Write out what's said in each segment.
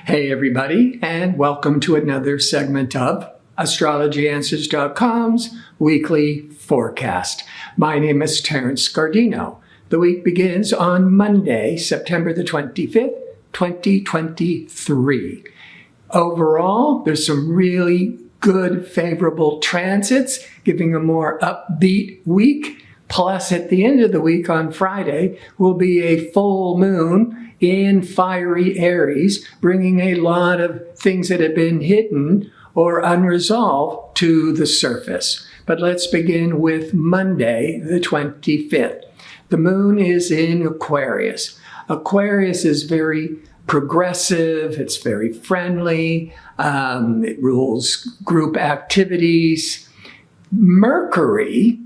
Hey everybody, and welcome to another segment of AstrologyAnswers.com's weekly forecast. My name is Terence. The week begins on Monday, September the 25th, 2023. Overall, there's some really good favorable transits, giving a more upbeat week. Plus, at the end of the week on Friday will be a full moon in fiery Aries, bringing a lot of things that have been hidden or unresolved to the surface. But let's begin with Monday, the 25th. The moon is in Aquarius. Aquarius is very progressive, it's very friendly, it rules group activities. Mercury,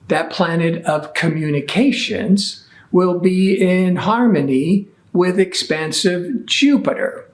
that planet of communications, will be in harmony with expansive Jupiter.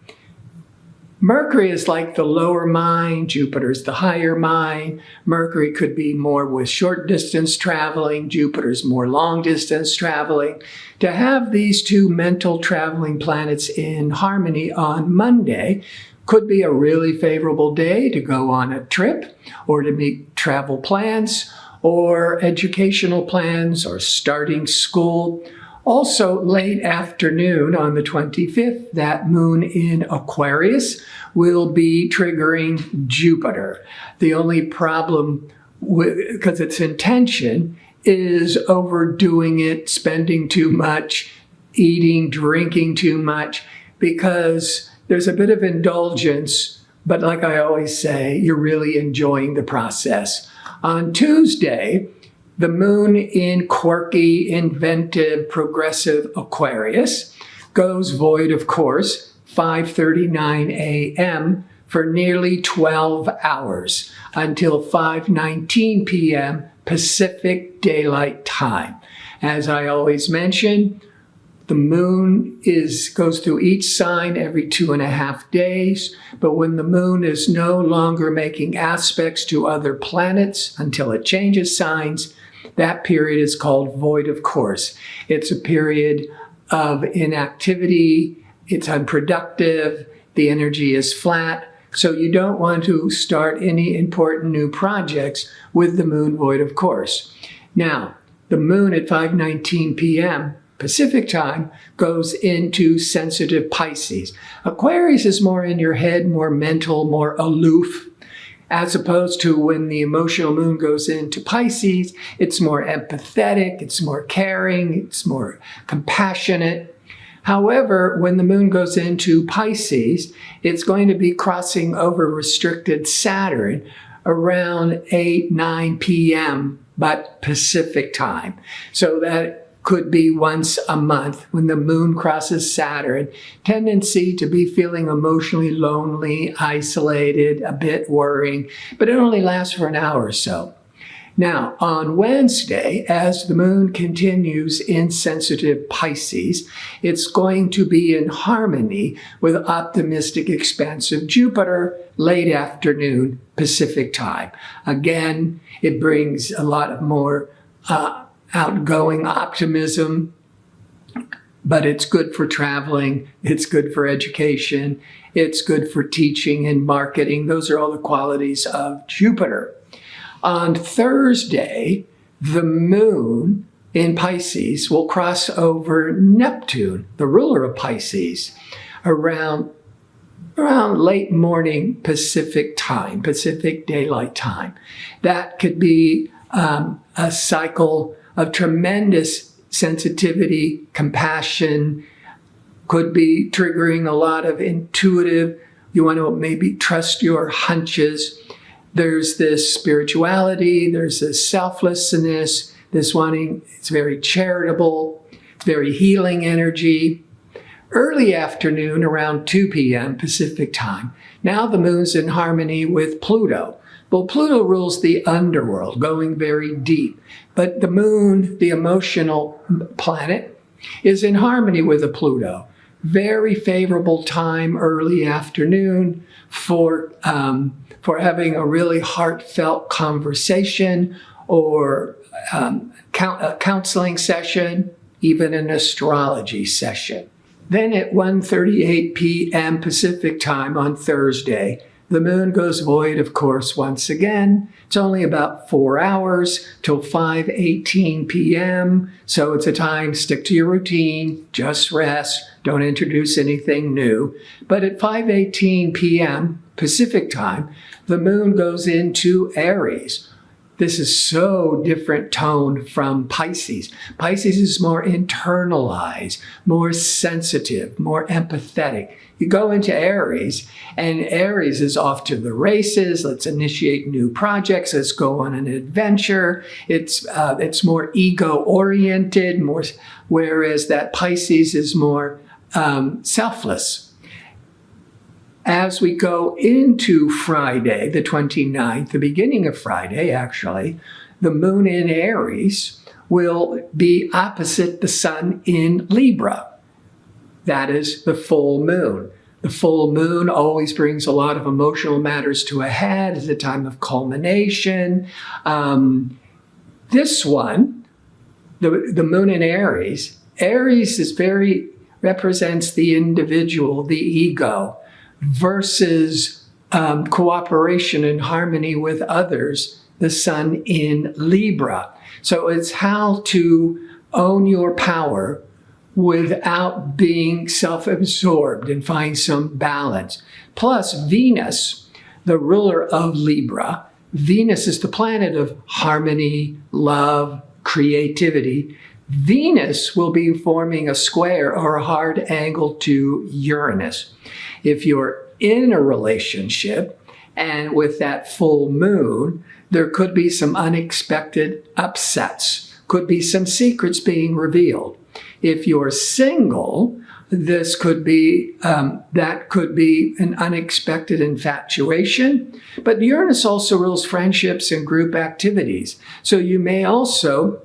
Mercury is like the lower mind, Jupiter is the higher mind. Mercury could be more with short distance traveling, Jupiter's more long distance traveling. To have these two mental traveling planets in harmony on Monday could be a really favorable day to go on a trip or to make travel plans or educational plans or starting school. Also, late afternoon on the 25th, that moon in Aquarius will be triggering Jupiter. The only problem, because its intention, is overdoing it, spending too much, eating, drinking too much, because there's a bit of indulgence, but like I always say, you're really enjoying the process. On Tuesday, the moon in quirky, inventive, progressive Aquarius goes void, of course, 5:39 a.m. for nearly 12 hours until 5:19 p.m. Pacific Daylight Time. As I always mention, the moon goes through each sign every 2.5 days, but when the moon is no longer making aspects to other planets until it changes signs, that period is called void of course. It's a period of inactivity, it's unproductive, the energy is flat, so you don't want to start any important new projects with the moon void of course. Now, the moon at 5:19 p.m. Pacific time goes into sensitive Pisces. Aquarius is more in your head, more mental, more aloof, as opposed to when the emotional moon goes into Pisces, it's more empathetic, it's more caring, it's more compassionate. However, when the moon goes into Pisces, it's going to be crossing over restricted Saturn around 8-9 p.m., but Pacific time. So that could be once a month when the moon crosses Saturn. Tendency to be feeling emotionally lonely, isolated, a bit worrying, but it only lasts for an hour or so. Now, on Wednesday, as the moon continues in sensitive Pisces, it's going to be in harmony with optimistic, expansive Jupiter late afternoon Pacific time. Again, it brings a lot of more outgoing optimism, but it's good for traveling, it's good for education, it's good for teaching and marketing. Those are all the qualities of Jupiter. On Thursday, the moon in Pisces will cross over Neptune, the ruler of Pisces, around late morning Pacific time, Pacific Daylight Time. That could be a cycle of tremendous sensitivity, compassion, could be triggering a lot of intuitive, you want to maybe trust your hunches. There's this spirituality, there's this selflessness, this wanting, it's very charitable, it's very healing energy. Early afternoon, around 2 p.m. Pacific time, now the moon's in harmony with Pluto. Well, Pluto rules the underworld, going very deep. But the moon, the emotional planet, is in harmony with the Pluto. Very favorable time, early afternoon, for having a really heartfelt conversation or a counseling session, even an astrology session. Then at 1:38 p.m. Pacific time on Thursday, the moon goes void, of course, once again. It's only about 4 hours till 5:18 p.m. So it's a time, stick to your routine, just rest, don't introduce anything new. But at 5:18 p.m. Pacific time, the moon goes into Aries. This is so different tone from Pisces. Pisces is more internalized, more sensitive, more empathetic. You go into Aries, and Aries is off to the races. Let's initiate new projects. Let's go on an adventure. It's more ego-oriented, whereas that Pisces is more selfless. As we go into Friday, the 29th, the beginning of Friday, actually, the moon in Aries will be opposite the sun in Libra. That is the full moon. The full moon always brings a lot of emotional matters to a head. It's a time of culmination. This one, the moon in Aries, Aries represents the individual, the ego, versus cooperation and harmony with others, the sun in Libra. So it's how to own your power without being self-absorbed and find some balance. Plus Venus, the ruler of Libra, Venus is the planet of harmony, love, creativity. Venus will be forming a square or a hard angle to Uranus. If you're in a relationship and with that full moon, there could be some unexpected upsets, could be some secrets being revealed. If you're single, this could be that could be an unexpected infatuation. But Uranus also rules friendships and group activities. So you may also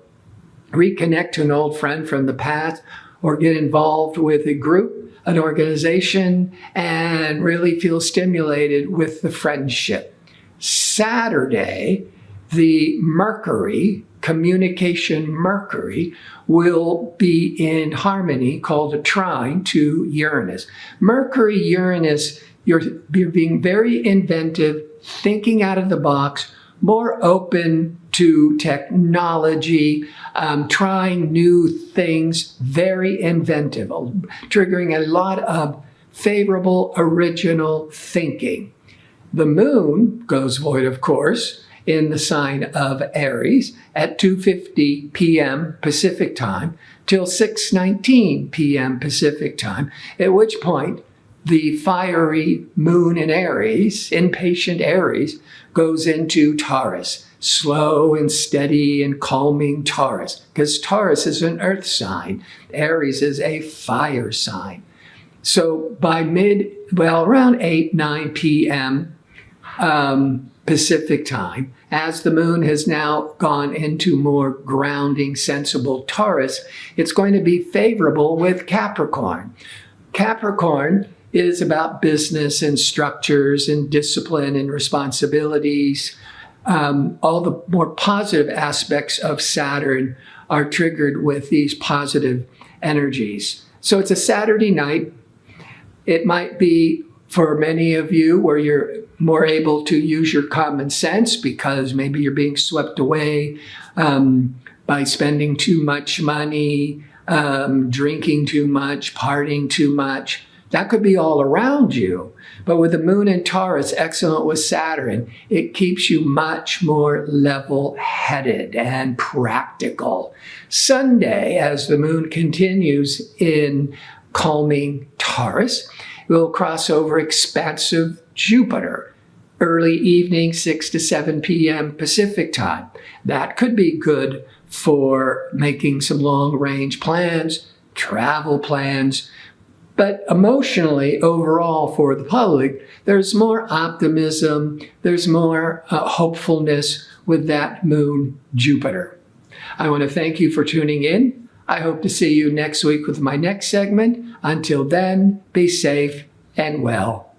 reconnect to an old friend from the past or get involved with a group, an organization, and really feel stimulated with the friendship. Saturday, the Mercury, communication Mercury, will be in harmony, called a trine to Uranus. Mercury, Uranus, you're being very inventive, thinking out of the box, more open to technology, trying new things, very inventive, triggering a lot of favorable, original thinking. The moon goes void, of course, in the sign of Aries at 2:50 p.m. Pacific time till 6:19 p.m. Pacific time, at which point the fiery moon in Aries, impatient Aries, goes into Taurus, slow and steady and calming Taurus, because Taurus is an earth sign. Aries is a fire sign. So by around 9 p.m. Pacific time, as the moon has now gone into more grounding, sensible Taurus, it's going to be favorable with Capricorn. Capricorn is about business and structures and discipline and responsibilities. All the more positive aspects of Saturn are triggered with these positive energies. So it's a Saturday night. It might be for many of you where you're more able to use your common sense because maybe you're being swept away by spending too much money, drinking too much, partying too much. That could be all around you. But with the moon in Taurus, excellent with Saturn, it keeps you much more level-headed and practical. Sunday, as the moon continues in calming Taurus, will cross over expansive Jupiter, early evening, 6 to 7 p.m. Pacific time. That could be good for making some long-range plans, travel plans. But emotionally, overall, for the public, there's more optimism, there's more hopefulness with that moon, Jupiter. I want to thank you for tuning in. I hope to see you next week with my next segment. Until then, be safe and well.